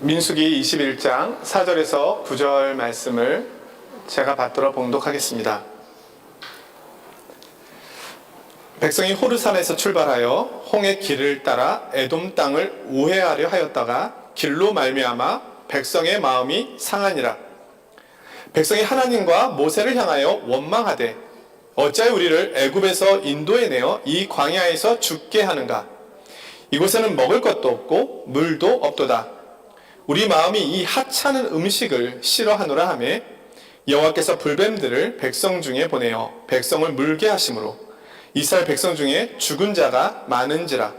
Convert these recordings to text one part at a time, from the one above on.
민수기 21장 4절에서 9절 말씀을 제가 받들어 봉독하겠습니다. 백성이 호르산에서 출발하여 홍해 길을 따라 에돔 땅을 우회하려 하였다가 길로 말미암아 백성의 마음이 상하니라. 백성이 하나님과 모세를 향하여 원망하되 어찌하여 우리를 애굽에서 인도해 내어 이 광야에서 죽게 하는가? 이곳에는 먹을 것도 없고 물도 없도다. 우리 마음이 이 하찮은 음식을 싫어하노라 하매 여호와께서 불뱀들을 백성 중에 보내어 백성을 물게 하심으로 이스라엘 백성 중에 죽은 자가 많은지라.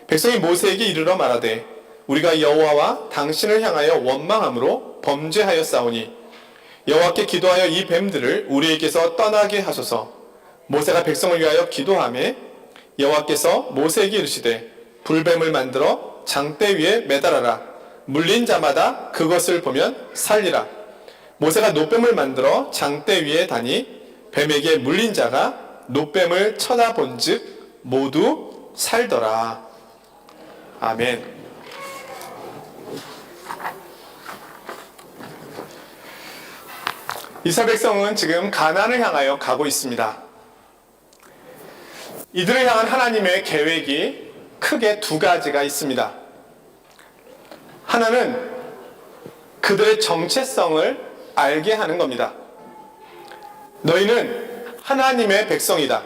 백성이 모세에게 이르러 말하되 우리가 여호와와 당신을 향하여 원망함으로 범죄하였사오니 여호와께 기도하여 이 뱀들을 우리에게서 떠나게 하소서. 모세가 백성을 위하여 기도하매 여호와께서 모세에게 이르시되 불뱀을 만들어 장대 위에 매달아라. 물린 자마다 그것을 보면 살리라. 모세가 놋뱀을 만들어 장대 위에 다니 뱀에게 물린 자가 놋뱀을 쳐다본즉 모두 살더라. 아멘. 이스라엘 백성은 지금 가나안을 향하여 가고 있습니다. 이들을 향한 하나님의 계획이 크게 두 가지가 있습니다. 하나는 그들의 정체성을 알게 하는 겁니다. 너희는 하나님의 백성이다.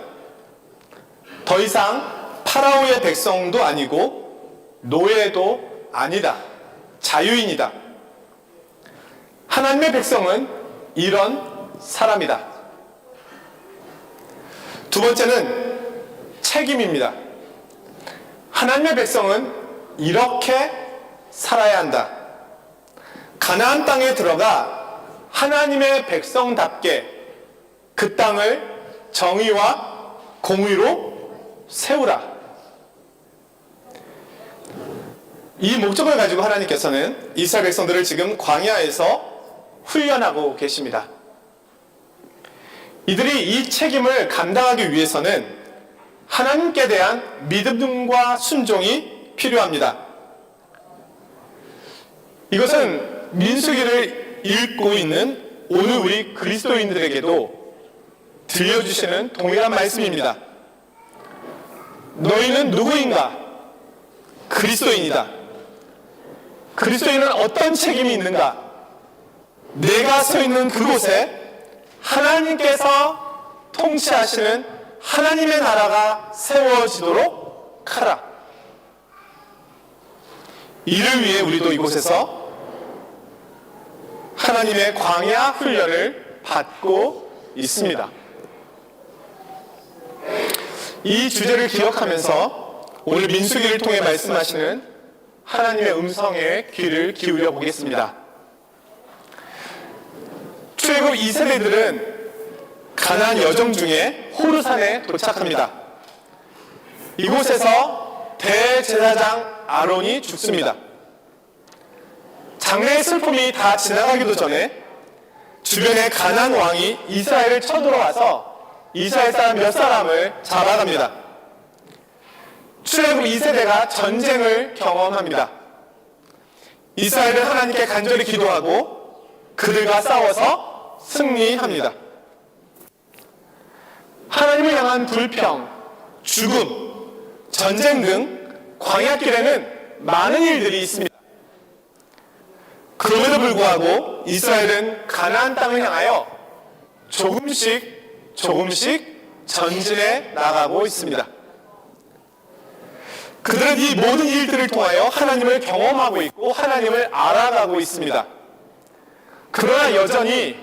더 이상 파라오의 백성도 아니고 노예도 아니다. 자유인이다. 하나님의 백성은 이런 사람이다. 두 번째는 책임입니다. 하나님의 백성은 이렇게 살아야 한다. 가나안 땅에 들어가 하나님의 백성답게 그 땅을 정의와 공의로 세우라. 이 목적을 가지고 하나님께서는 이스라엘 백성들을 지금 광야에서 훈련하고 계십니다. 이들이 이 책임을 감당하기 위해서는 하나님께 대한 믿음과 순종이 필요합니다. 이것은 민수기를 읽고 있는 오늘 우리 그리스도인들에게도 들려주시는 동일한 말씀입니다. 너희는 누구인가? 그리스도인이다. 그리스도인은 어떤 책임이 있는가? 내가 서 있는 그곳에 하나님께서 통치하시는 하나님의 나라가 세워지도록 하라. 이를 위해 우리도 이곳에서 하나님의 광야 훈련을 받고 있습니다. 이 주제를 기억하면서 오늘 민수기를 통해 말씀하시는 하나님의 음성에 귀를 기울여 보겠습니다. 출애굽 2세대들은 가나안 여정 중에 호르산에 도착합니다. 이곳에서 대제사장 아론이 죽습니다. 장래의 슬픔이 다 지나가기도 전에 주변의 가나안 왕이 이스라엘을 쳐들어와서 이스라엘 사람 몇 사람을 잡아갑니다. 출애굽 2세대가 전쟁을 경험합니다. 이스라엘은 하나님께 간절히 기도하고 그들과 싸워서 승리합니다. 하나님을 향한 불평, 죽음, 전쟁 등 광야길에는 많은 일들이 있습니다. 그럼에도 불구하고 이스라엘은 가나안 땅을 향하여 조금씩 전진해 나가고 있습니다. 그들은 이 모든 일들을 통하여 하나님을 경험하고 있고 하나님을 알아가고 있습니다. 그러나 여전히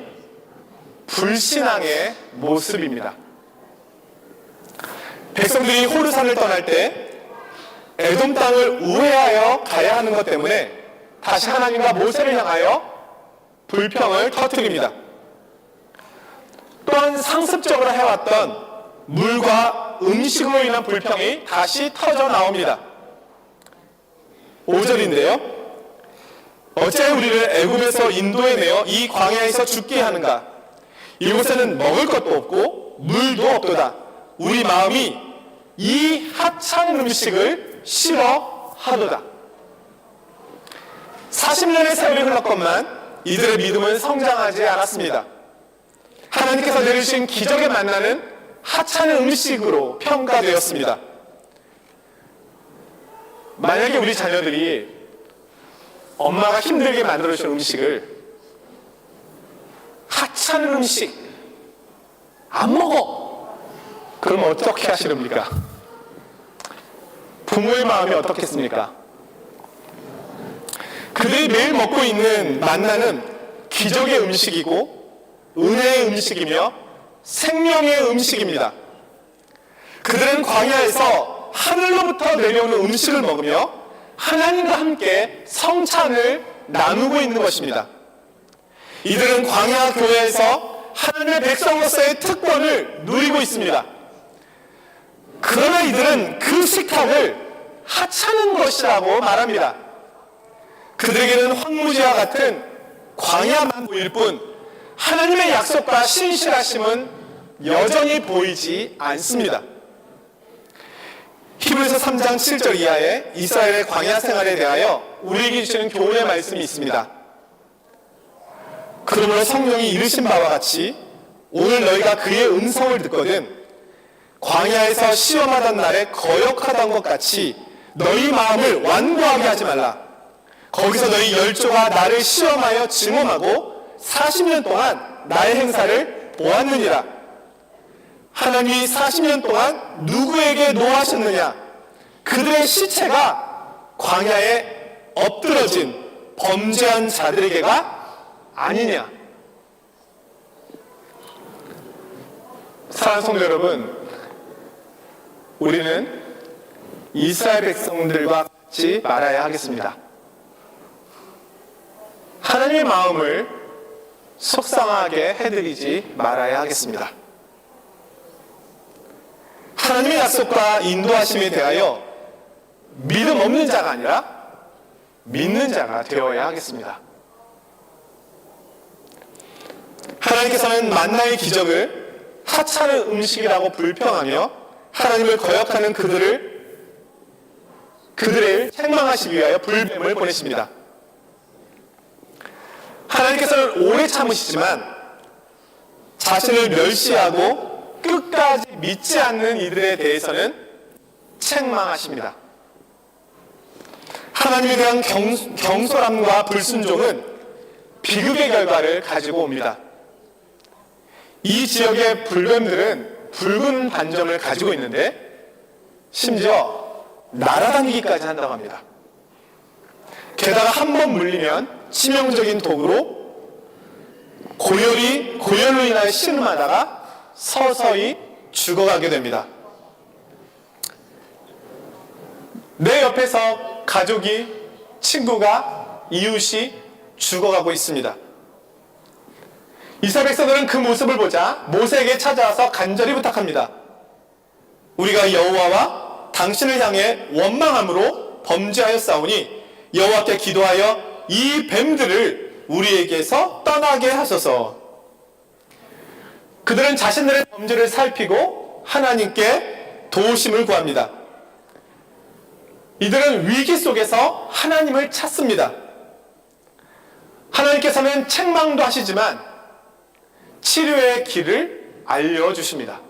불신앙의 모습입니다. 백성들이 호르산을 떠날 때 에돔 땅을 우회하여 가야 하는 것 때문에 다시 하나님과 모세를 향하여 불평을 터뜨립니다. 또한 상습적으로 해왔던 물과 음식으로 인한 불평이 다시 터져 나옵니다. 5절인데요. 어찌하여 우리를 애굽에서 인도해 내어 이 광야에서 죽게 하는가? 이곳에는 먹을 것도 없고 물도 없도다. 우리 마음이 이 하찮은 음식을 싫어하도다. 40년의 세월이 흘렀건만 이들의 믿음은 성장하지 않았습니다. 하나님께서 내리신 기적의 만나는 하찮은 음식으로 평가되었습니다. 만약에 우리 자녀들이 엄마가 힘들게 만들어준 음식을 하찮은 음식 안 먹어! 그럼 어떻게 하시렵니까? 부모의 마음이 어떻겠습니까? 그들이 매일 먹고 있는 만나는 기적의 음식이고 은혜의 음식이며 생명의 음식입니다. 그들은 광야에서 하늘로부터 내려오는 음식을 먹으며 하나님과 함께 성찬을 나누고 있는 것입니다. 이들은 광야 교회에서 하나님의 백성으로서의 특권을 누리고 있습니다. 그러나 이들은 그 식탁을 하찮은 것이라고 말합니다. 그들에게는 황무지와 같은 광야만 보일 뿐 하나님의 약속과 신실하심은 여전히 보이지 않습니다. 히브리서 3장 7절 이하에 이스라엘의 광야 생활에 대하여 우리에게 주시는 교훈의 말씀이 있습니다. 그러므로 성령이 이르신 바와 같이 오늘 너희가 그의 음성을 듣거든 광야에서 시험하던 날에 거역하던 것 같이 너희 마음을 완고하게 하지 말라. 거기서 너희 열조가 나를 시험하여 증언하고 40년 동안 나의 행사를 보았느니라. 하나님이 40년 동안 누구에게 노하셨느냐? 그들의 시체가 광야에 엎드러진 범죄한 자들에게가 아니냐? 사랑하는 성도 여러분, 우리는 이스라엘 백성들과 같이 말아야 하겠습니다. 하나님의 마음을 속상하게 해드리지 말아야 하겠습니다. 하나님의 약속과 인도하심에 대하여 믿음 없는 자가 아니라 믿는 자가 되어야 하겠습니다. 하나님께서는 만나의 기적을 하찮은 음식이라고 불평하며 하나님을 거역하는 그들을 책망하시기 위하여 불뱀을 보내십니다. 하나님께서는 오래 참으시지만 자신을 멸시하고 끝까지 믿지 않는 이들에 대해서는 책망하십니다. 하나님에 대한 경솔함과 불순종은 비극의 결과를 가지고 옵니다. 이 지역의 불뱀들은 붉은 반점을 가지고 있는데 심지어 날아다니기까지 한다고 합니다. 게다가 한 번 물리면 치명적인 독으로 고열로 인하여 신음하다가 서서히 죽어가게 됩니다. 내 옆에서 가족이, 친구가, 이웃이 죽어가고 있습니다. 이스라엘 백성들은 그 모습을 보자 모세에게 찾아와서 간절히 부탁합니다. 우리가 여호와와 당신을 향해 원망함으로 범죄하였사오니 여호와께 기도하여 이 뱀들을 우리에게서 떠나게 하소서. 그들은 자신들의 범죄를 살피고 하나님께 도우심을 구합니다. 이들은 위기 속에서 하나님을 찾습니다. 하나님께서는 책망도 하시지만 치료의 길을 알려주십니다.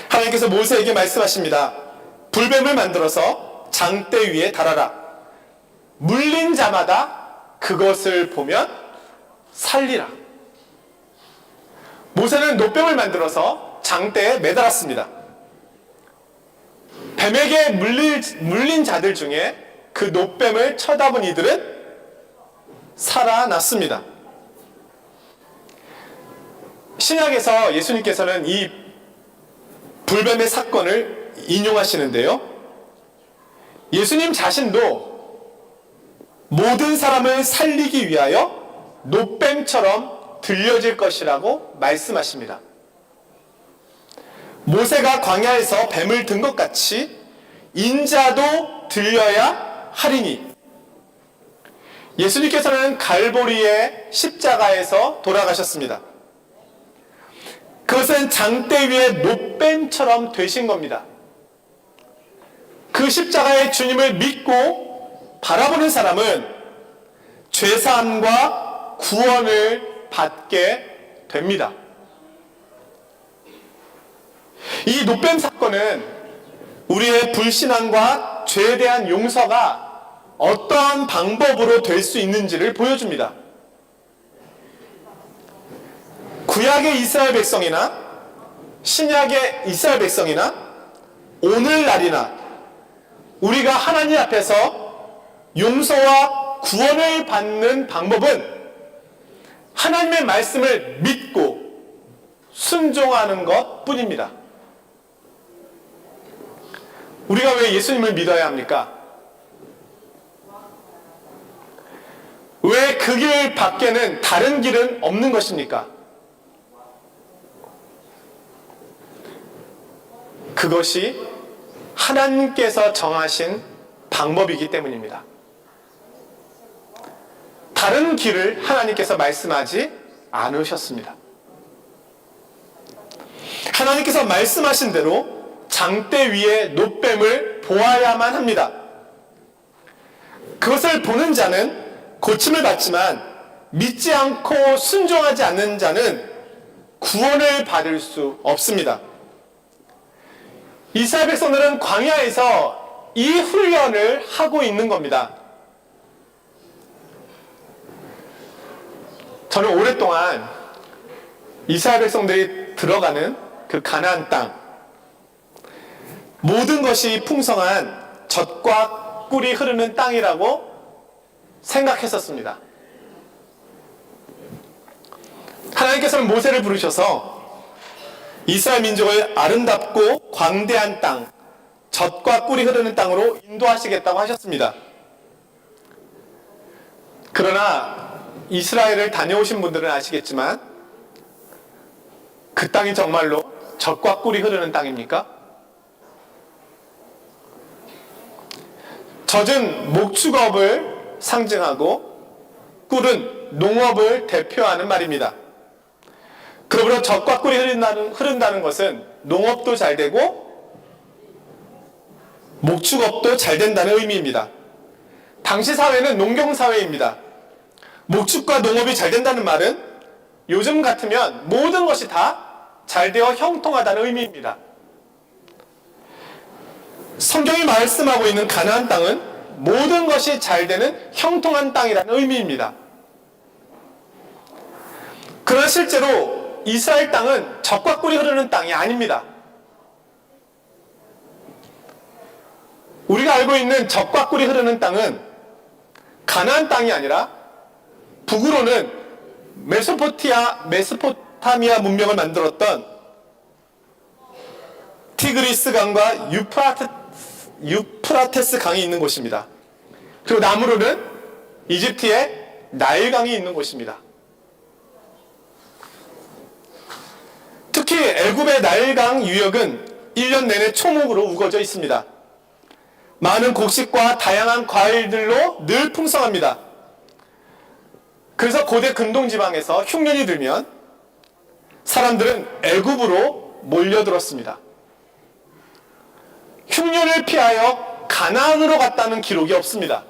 하나님께서 모세에게 말씀하십니다. 불뱀을 만들어서 장대 위에 달아라. 물린 자마다 그것을 보면 살리라. 모세는 노뱀을 만들어서 장대에 매달았습니다. 뱀에게 물린 자들 중에 그 노뱀을 쳐다본 이들은 살아났습니다. 신약에서 예수님께서는 이 불뱀의 사건을 인용하시는데요. 예수님 자신도 모든 사람을 살리기 위하여 노뱀처럼 들려질 것이라고 말씀하십니다. 모세가 광야에서 뱀을 든 것 같이 인자도 들려야 하리니. 예수님께서는 갈보리의 십자가에서 돌아가셨습니다. 그것은 장대 위에 노뱀처럼 되신 겁니다. 그 십자가의 주님을 믿고 바라보는 사람은 죄사함과 구원을 받게 됩니다. 이 노뱀 사건은 우리의 불신앙과 죄에 대한 용서가 어떠한 방법으로 될 수 있는지를 보여줍니다. 구약의 이스라엘 백성이나 신약의 이스라엘 백성이나 오늘날이나 우리가 하나님 앞에서 용서와 구원을 받는 방법은 하나님의 말씀을 믿고 순종하는 것 뿐입니다. 우리가 왜 예수님을 믿어야 합니까? 왜 그 길 밖에는 다른 길은 없는 것입니까? 그것이 하나님께서 정하신 방법이기 때문입니다. 다른 길을 하나님께서 말씀하지 않으셨습니다. 하나님께서 말씀하신 대로 장대 위에 노뱀을 보아야만 합니다. 그것을 보는 자는 고침을 받지만 믿지 않고 순종하지 않는 자는 구원을 받을 수 없습니다. 이스라엘 백성들은 광야에서 이 훈련을 하고 있는 겁니다. 저는 오랫동안 이스라엘 백성들이 들어가는 그 가나안 땅, 모든 것이 풍성한 젖과 꿀이 흐르는 땅이라고 생각했었습니다. 하나님께서는 모세를 부르셔서 이스라엘 민족을 아름답고 광대한 땅, 젖과 꿀이 흐르는 땅으로 인도하시겠다고 하셨습니다. 그러나 이스라엘을 다녀오신 분들은 아시겠지만 그 땅이 정말로 젖과 꿀이 흐르는 땅입니까? 젖은 목축업을 상징하고 꿀은 농업을 대표하는 말입니다. 그러므로 젖과 꿀이 흐른다는 것은 농업도 잘 되고 목축업도 잘 된다는 의미입니다. 당시 사회는 농경사회입니다. 목축과 농업이 잘 된다는 말은 요즘 같으면 모든 것이 다 잘 되어 형통하다는 의미입니다. 성경이 말씀하고 있는 가나안 땅은 모든 것이 잘 되는 형통한 땅이라는 의미입니다. 그러나 실제로 이스라엘 땅은 젖과 꿀이 흐르는 땅이 아닙니다. 우리가 알고 있는 젖과 꿀이 흐르는 땅은 가나안 땅이 아니라 북으로는 메소포타미아 문명을 만들었던 티그리스 강과 유프라테스 강이 있는 곳입니다. 그리고 남으로는 이집트의 나일강이 있는 곳입니다. 특히 애굽의 나일강 유역은 1년 내내 초목으로 우거져 있습니다. 많은 곡식과 다양한 과일들로 늘 풍성합니다. 그래서 고대 근동지방에서 흉년이 들면 사람들은 애굽으로 몰려들었습니다. 흉년을 피하여 가나안으로 갔다는 기록이 없습니다.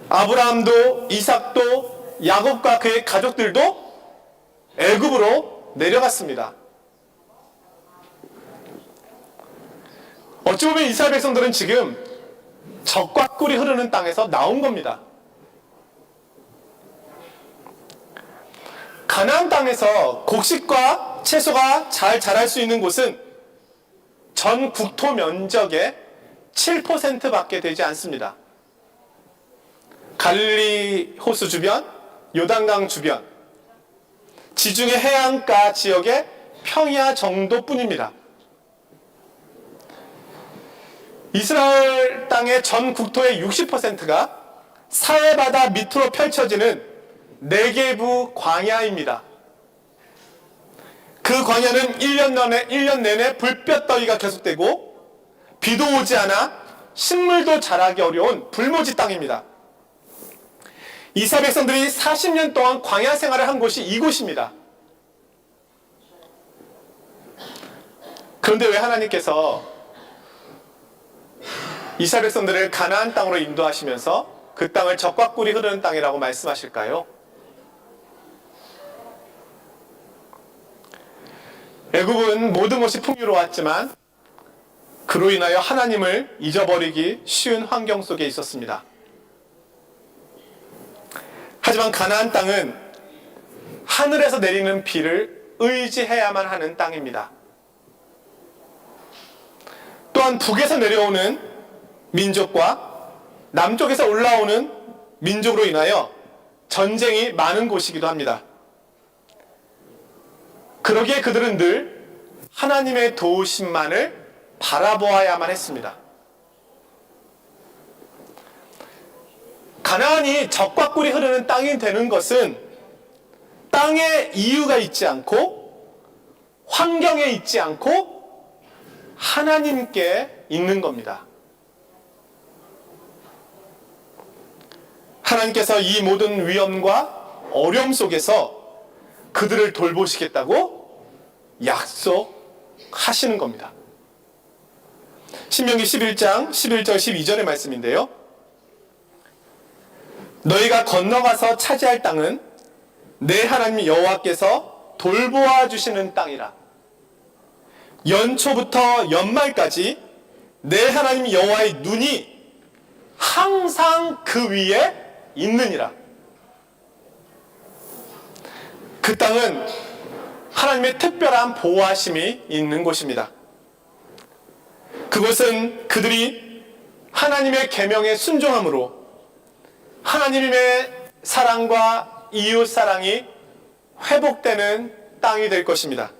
아브라함도 이삭도 야곱과 그의 가족들도 애굽으로 내려갔습니다. 어찌 보면 이스라엘 백성들은 지금 젖과 꿀이 흐르는 땅에서 나온 겁니다. 가나안 땅에서 곡식과 채소가 잘 자랄 수 있는 곳은 전 국토 면적의 7%밖에 되지 않습니다. 갈릴리 호수 주변, 요단강 주변, 지중해 해안가 지역의 평야 정도뿐입니다. 이스라엘 땅의 전 국토의 60%가 사해바다 밑으로 펼쳐지는 네게부 광야입니다. 그 광야는 1년 내내 불볕더위가 계속되고 비도 오지 않아 식물도 자라기 어려운 불모지 땅입니다. 이스라엘 백성들이 40년 동안 광야 생활을 한 곳이 이곳입니다. 그런데 왜 하나님께서 이스라엘 백성들을 가나안 땅으로 인도하시면서 그 땅을 젖과 꿀이 흐르는 땅이라고 말씀하실까요? 애굽은 모든 것이 풍요로웠지만 그로 인하여 하나님을 잊어버리기 쉬운 환경 속에 있었습니다. 하지만 가나안 땅은 하늘에서 내리는 비를 의지해야만 하는 땅입니다. 또한 북에서 내려오는 민족과 남쪽에서 올라오는 민족으로 인하여 전쟁이 많은 곳이기도 합니다. 그러기에 그들은 늘 하나님의 도우심만을 바라보아야만 했습니다. 가나안이 젖과 꿀이 흐르는 땅이 되는 것은 땅에 이유가 있지 않고 환경에 있지 않고 하나님께 있는 겁니다. 하나님께서 이 모든 위험과 어려움 속에서 그들을 돌보시겠다고 약속하시는 겁니다. 신명기 11장 11절 12절의 말씀인데요. 너희가 건너가서 차지할 땅은 내 하나님 여호와께서 돌보아 주시는 땅이라. 연초부터 연말까지 내 하나님 여호와의 눈이 항상 그 위에 있느니라. 그 땅은 하나님의 특별한 보호하심이 있는 곳입니다. 그것은 그들이 하나님의 계명에 순종함으로 하나님의 사랑과 이웃 사랑이 회복되는 땅이 될 것입니다.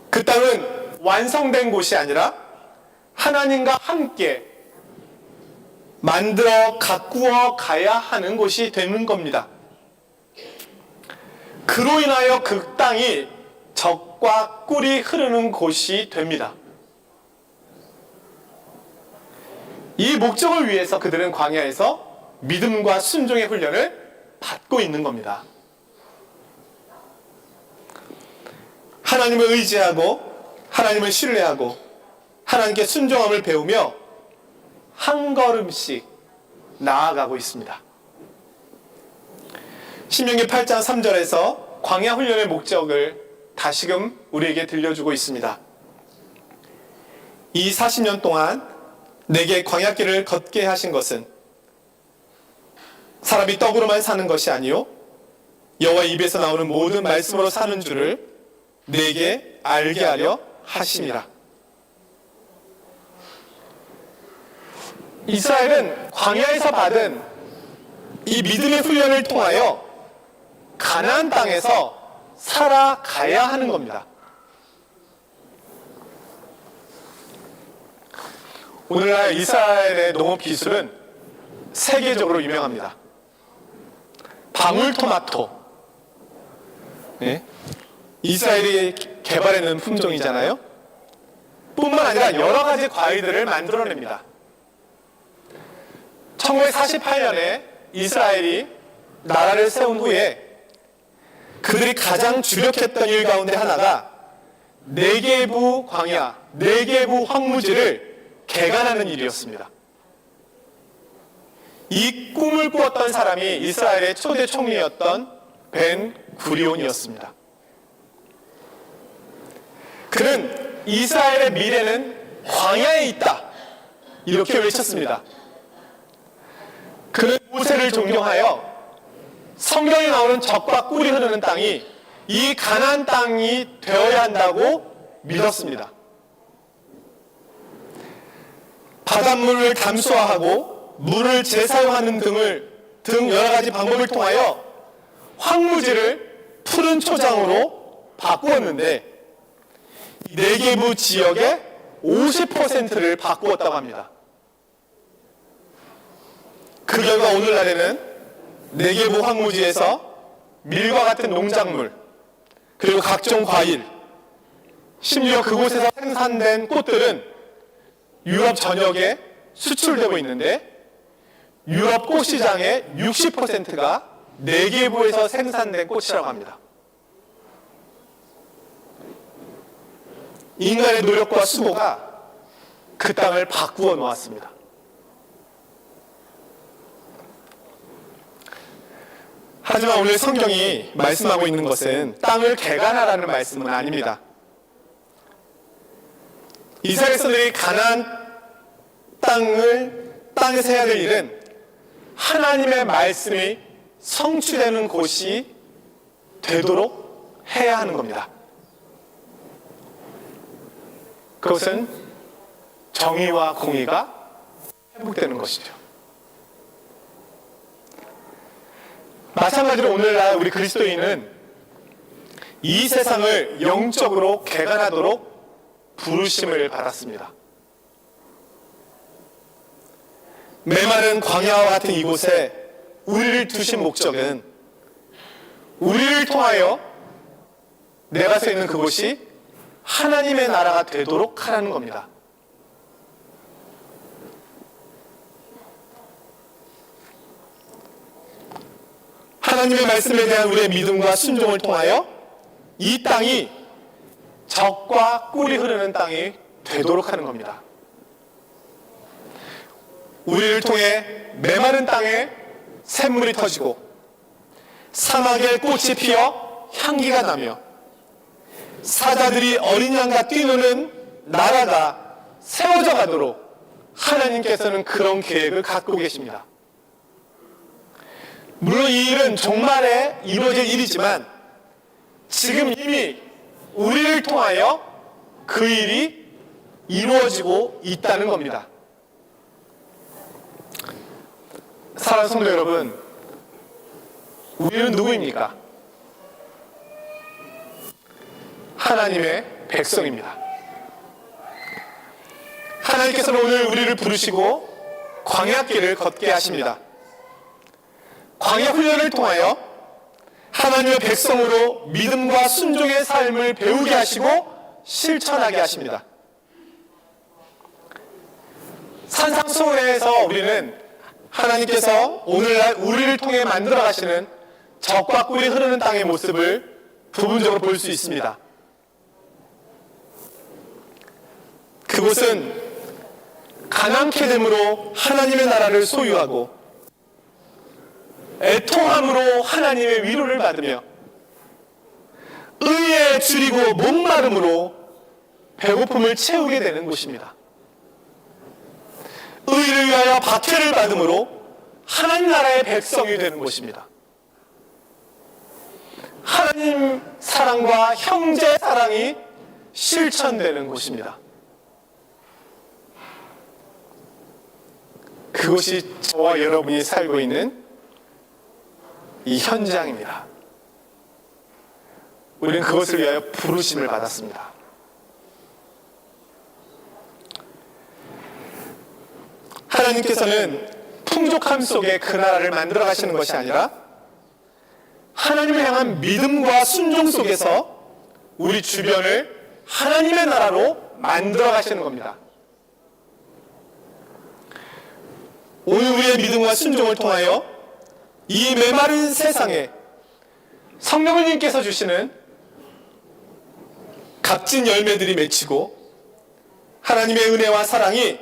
그 땅은 완성된 곳이 아니라 하나님과 함께 만들어 가꾸어 가야 하는 곳이 되는 겁니다. 그로 인하여 그 땅이 젖과 꿀이 흐르는 곳이 됩니다. 이 목적을 위해서 그들은 광야에서 믿음과 순종의 훈련을 받고 있는 겁니다. 하나님을 의지하고 하나님을 신뢰하고 하나님께 순종함을 배우며 한 걸음씩 나아가고 있습니다. 신명기 8장 3절에서 광야 훈련의 목적을 다시금 우리에게 들려주고 있습니다. 이 40년 동안 내게 광야길을 걷게 하신 것은 사람이 떡으로만 사는 것이 아니요 여호와 입에서 나오는 모든 말씀으로 사는 줄을 내게 알게 하려 하심이라. 이스라엘은 광야에서 받은 이 믿음의 훈련을 통하여 가나안 땅에서 살아가야 하는 겁니다. 오늘날 이스라엘의 농업 기술은 세계적으로 유명합니다. 방울토마토, 네? 이스라엘이 개발해낸 품종이잖아요. 뿐만 아니라 여러 가지 과일들을 만들어냅니다. 1948년에 이스라엘이 나라를 세운 후에 그들이 가장 주력했던 일 가운데 하나가 네게부 광야, 네게부 황무지를 개간하는 일이었습니다. 이 꿈을 꾸었던 사람이 이스라엘의 초대 총리였던 벤 구리온이었습니다. 그는 이스라엘의 미래는 광야에 있다 이렇게 외쳤습니다. 그는 모세를 존경하여 성경에 나오는 젖과 꿀이 흐르는 땅이 이 가나안 땅이 되어야 한다고 믿었습니다. 바닷물을 담수화하고 물을 재사용하는 등 여러 가지 방법을 통하여 황무지를 푸른 초장으로 바꾸었는데 네게부 지역의 50%를 바꾸었다고 합니다. 그 결과 오늘날에는 네게부 황무지에서 밀과 같은 농작물 그리고 각종 과일 심지어 그곳에서 생산된 꽃들은 유럽 전역에 수출되고 있는데 유럽 꽃시장의 60%가 네게부에서 생산된 꽃이라고 합니다. 인간의 노력과 수고가 그 땅을 바꾸어 놓았습니다. 하지만 오늘 성경이 말씀하고 있는 것은 땅을 개간하라는 말씀은 아닙니다. 이스라엘 백성들이 가나안 땅에서 해야 될 일은 하나님의 말씀이 성취되는 곳이 되도록 해야 하는 겁니다. 그것은 정의와 공의가 회복되는 것이죠. 마찬가지로 오늘날 우리 그리스도인은 이 세상을 영적으로 개간하도록 부르심을 받았습니다. 메마른 광야와 같은 이곳에 우리를 두신 목적은 우리를 통하여 내가 서 있는 그곳이 하나님의 나라가 되도록 하라는 겁니다. 하나님의 말씀에 대한 우리의 믿음과 순종을 통하여 이 땅이 적과 꿀이 흐르는 땅이 되도록 하는 겁니다. 우리를 통해 메마른 땅에 샘물이 터지고 사막에 꽃이 피어 향기가 나며 사자들이 어린 양과 뛰노는 나라가 세워져 가도록 하나님께서는 그런 계획을 갖고 계십니다. 물론 이 일은 종말에 이루어질 일이지만 지금 이미 우리를 통하여 그 일이 이루어지고 있다는 겁니다. 사랑하는 성도 여러분, 우리는 누구입니까? 하나님의 백성입니다. 하나님께서는 오늘 우리를 부르시고 광야길을 걷게 하십니다. 광야 훈련을 통하여 하나님의 백성으로 믿음과 순종의 삶을 배우게 하시고 실천하게 하십니다. 산상수훈에서 우리는 하나님께서 오늘날 우리를 통해 만들어 가시는 적과 꿀이 흐르는 땅의 모습을 부분적으로 볼 수 있습니다. 그곳은 가난케 됨으로 하나님의 나라를 소유하고 애통함으로 하나님의 위로를 받으며 의에 줄이고 목마름으로 배고픔을 채우게 되는 곳입니다. 의를 위하여 박해를 받음으로 하나님 나라의 백성이 되는 곳입니다. 하나님 사랑과 형제 사랑이 실천되는 곳입니다. 그것이 저와 여러분이 살고 있는 이 현장입니다. 우리는 그것을 위하여 부르심을 받았습니다. 하나님께서는 풍족함 속에 그 나라를 만들어 가시는 것이 아니라 하나님을 향한 믿음과 순종 속에서 우리 주변을 하나님의 나라로 만들어 가시는 겁니다. 오늘 우리의 믿음과 순종을 통하여 이 메마른 세상에 성령님께서 주시는 값진 열매들이 맺히고 하나님의 은혜와 사랑이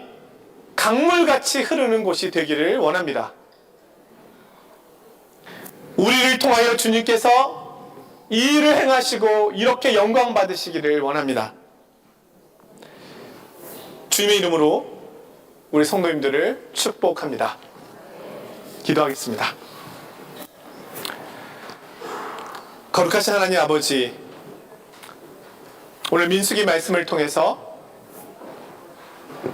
강물같이 흐르는 곳이 되기를 원합니다. 우리를 통하여 주님께서 이 일을 행하시고 이렇게 영광 받으시기를 원합니다. 주님의 이름으로 우리 성도님들을 축복합니다. 기도하겠습니다. 거룩하신 하나님 아버지, 오늘 민수기 말씀을 통해서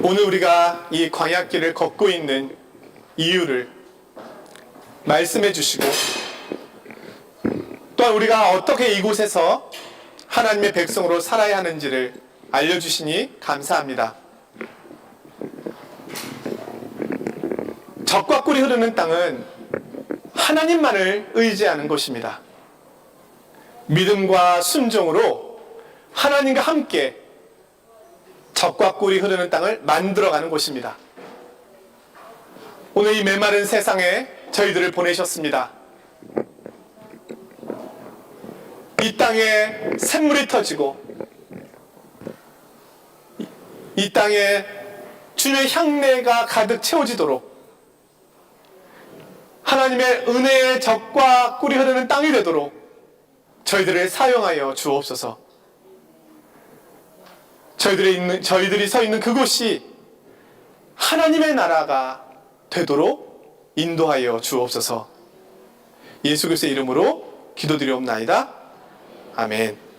오늘 우리가 이 광야길을 걷고 있는 이유를 말씀해 주시고 또한 우리가 어떻게 이곳에서 하나님의 백성으로 살아야 하는지를 알려주시니 감사합니다. 적과 꿀이 흐르는 땅은 하나님만을 의지하는 곳입니다. 믿음과 순종으로 하나님과 함께 적과 꿀이 흐르는 땅을 만들어가는 곳입니다. 오늘 이 메마른 세상에 저희들을 보내셨습니다. 이 땅에 샘물이 터지고 이 땅에 주님의 향내가 가득 채워지도록 하나님의 은혜의 젖과 꿀이 흐르는 땅이 되도록 저희들을 사용하여 주옵소서. 저희들이 서 있는 그곳이 하나님의 나라가 되도록 인도하여 주옵소서. 예수 그리스도의 이름으로 기도드리옵나이다. 아멘.